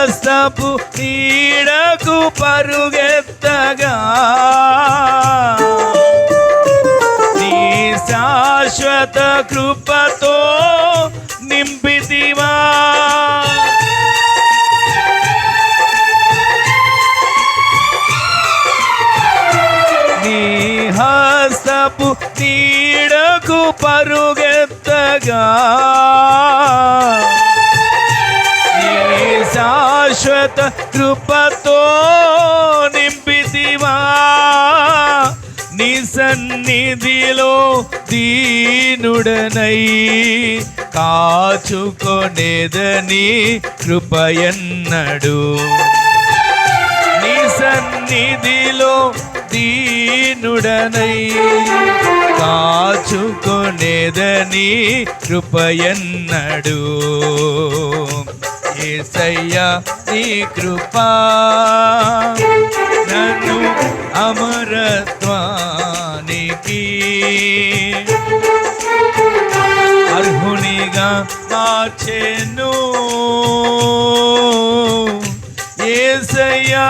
హస్తపు నీడకు పరుగెత్తగా నీ శాశ్వత కృపతో నింపితివా. నీ హస్తపు నీడకు పరుగెత్తగా నీ శాశ్వత కృపతో నింపితివా. నీ సన్నిధిలో దీనుడనై కాచుకొనేదని కృపయన్నడు. నీ సన్నిధిలో దీనుడనై కాచుకొనేదని కృపయన్నడు. యేసయ్యా నీ కృపా నన్ను అమరత్వానికి అర్హునిగా మార్చెను. యేసయ్యా